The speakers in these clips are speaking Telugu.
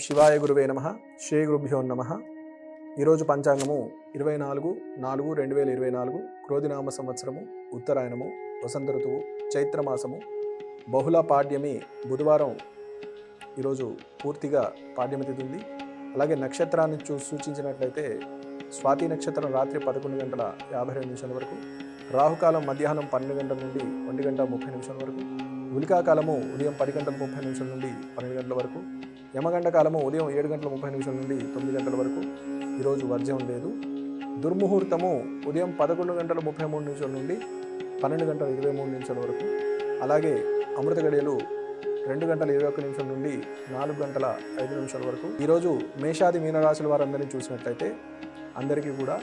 శివాయ గురువే నమః. శ్రీ గురుభ్యో నమః. ఈరోజు పంచాంగము 24/4/2024 క్రోధినామ సంవత్సరము, ఉత్తరాయణము, వసంత ఋతువు, చైత్రమాసము, బహుళ పాడ్యమి, బుధవారం. ఈరోజు పూర్తిగా పాడ్యమి తిథి ఉంది. అలాగే నక్షత్రాన్ని సూచించినట్లయితే స్వాతి నక్షత్రం రాత్రి 11:52 వరకు, రాహుకాలం మధ్యాహ్నం 12 గంటల నుండి 1:30 వరకు, గుళికా కాలము ఉదయం 10:30 నుండి 12 వరకు, యమగండ కాలము ఉదయం 7:30 నుండి 9 వరకు. ఈరోజు వర్జ్యం లేదు. దుర్ముహూర్తము ఉదయం 11:33 నుండి 12:23 వరకు. అలాగే అమృత గడియలు 2:21 నుండి 4:05 వరకు. ఈరోజు మేషాది మీనరాశుల వారందరినీ చూసినట్లయితే అందరికీ కూడా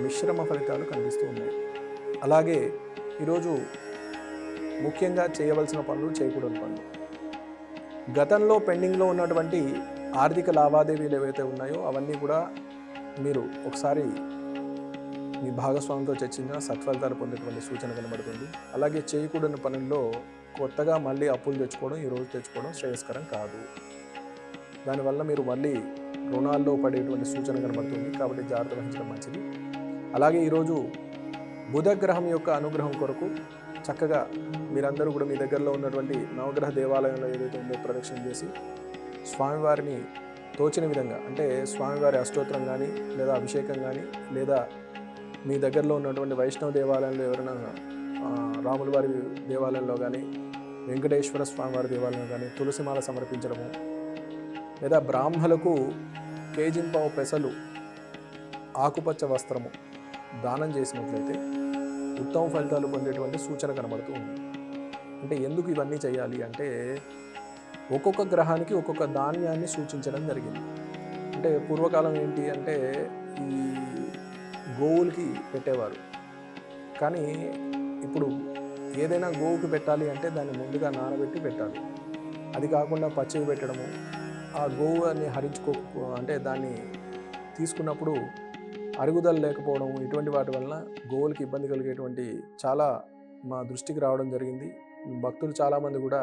మిశ్రమ ఫలితాలు కనిపిస్తూ ఉన్నాయి. అలాగే ఈరోజు ముఖ్యంగా చేయవలసిన పనులు, చేయకూడని పనులు, గతంలో పెండింగ్లో ఉన్నటువంటి ఆర్థిక లావాదేవీలు ఏవైతే ఉన్నాయో అవన్నీ కూడా మీరు ఒకసారి మీ భాగస్వామితో చర్చించిన సత్ఫలితాలు పొందేటువంటి సూచన కనబడుతుంది. అలాగే చేయకూడని పనుల్లో కొత్తగా మళ్ళీ అప్పులు తెచ్చుకోవడం, ఈరోజు తెచ్చుకోవడం శ్రేయస్కరం కాదు. దానివల్ల మీరు మళ్ళీ రుణాల్లో పడేటువంటి సూచన కనబడుతుంది. కాబట్టి జాగ్రత్త వహించడం మంచిది. అలాగే ఈరోజు బుధగ్రహం యొక్క అనుగ్రహం కొరకు చక్కగా మీరందరూ కూడా మీ దగ్గరలో ఉన్నటువంటి నవగ్రహ దేవాలయంలో ఏదైతే ఉందో ప్రదక్షిణ చేసి స్వామివారిని తోచిన విధంగా, అంటే స్వామివారి అష్టోత్తరం కానీ లేదా అభిషేకం కానీ, లేదా మీ దగ్గరలో ఉన్నటువంటి వైష్ణవ దేవాలయంలో ఎవరైనా రాముల వారి దేవాలయంలో కానీ, వెంకటేశ్వర స్వామివారి దేవాలయంలో కానీ తులసిమాల సమర్పించడము, లేదా బ్రాహ్మలకు కేజింపావు పెసలు, ఆకుపచ్చ వస్త్రము దానం చేసినట్లయితే ఉత్తమ ఫలితాలు పొందేటువంటి సూచన కనబడుతూ ఉంది. అంటే ఎందుకు ఇవన్నీ చేయాలి అంటే, ఒక్కొక్క గ్రహానికి ఒక్కొక్క ధాన్యాన్ని సూచించడం జరిగింది. అంటే పూర్వకాలం ఏంటి అంటే ఈ గోవులకి పెట్టేవారు. కానీ ఇప్పుడు ఏదైనా గోవుకి పెట్టాలి అంటే దాన్ని ముందుగా నానబెట్టి పెట్టాలి. అది కాకుండా పచ్చివి పెట్టడము, ఆ గోవు అని అంటే దాన్ని తీసుకున్నప్పుడు అరుగుదల లేకపోవడం, ఇటువంటి వాటి వలన గోవులకి ఇబ్బంది కలిగేటువంటి చాలా మా దృష్టికి రావడం జరిగింది. భక్తులు చాలామంది కూడా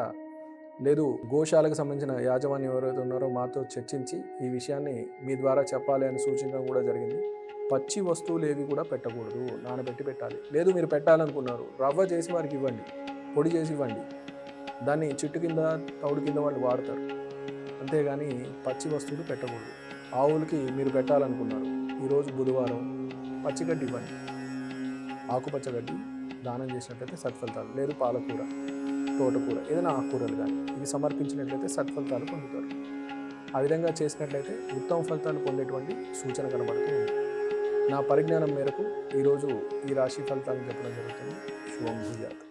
లేదు, గోశాలకు సంబంధించిన యాజమాన్యం ఎవరైతే ఉన్నారో మాతో చర్చించి ఈ విషయాన్ని మీ ద్వారా చెప్పాలి అని సూచించడం కూడా జరిగింది. పచ్చి వస్తువులు ఏవి కూడా పెట్టకూడదు, నానబెట్టి పెట్టాలి. లేదు మీరు పెట్టాలనుకున్నారు, రవ్వ చేసి వారికి ఇవ్వండి, పొడి చేసి ఇవ్వండి, దాన్ని చిట్టు కింద తౌడు కింద వాళ్ళు వాడతారు. అంతేగాని పచ్చి వస్తువులు పెట్టకూడదు. ఆవులకి మీరు పెట్టాలనుకున్నారు, ఈరోజు బుధవారం పచ్చిగడ్డి ఇవ్వండి, ఆకుపచ్చ గడ్డి దానం చేసినట్లయితే సత్ఫలితాలు. లేదు పాలకూర, తోటకూర, ఏదైనా ఆకుకూరలు కానీ ఇవి సమర్పించినట్లయితే సత్ఫలితాలు పొందుతారు. ఆ విధంగా చేసినట్లయితే ఉత్తమ ఫలితాలు పొందేటువంటి సూచన కనబడుతూ ఉంది. నా పరిజ్ఞానం మేరకు ఈరోజు ఈ రాశి ఫలితాలను చెప్పడం జరుగుతుంది. శుభం భూయాత్.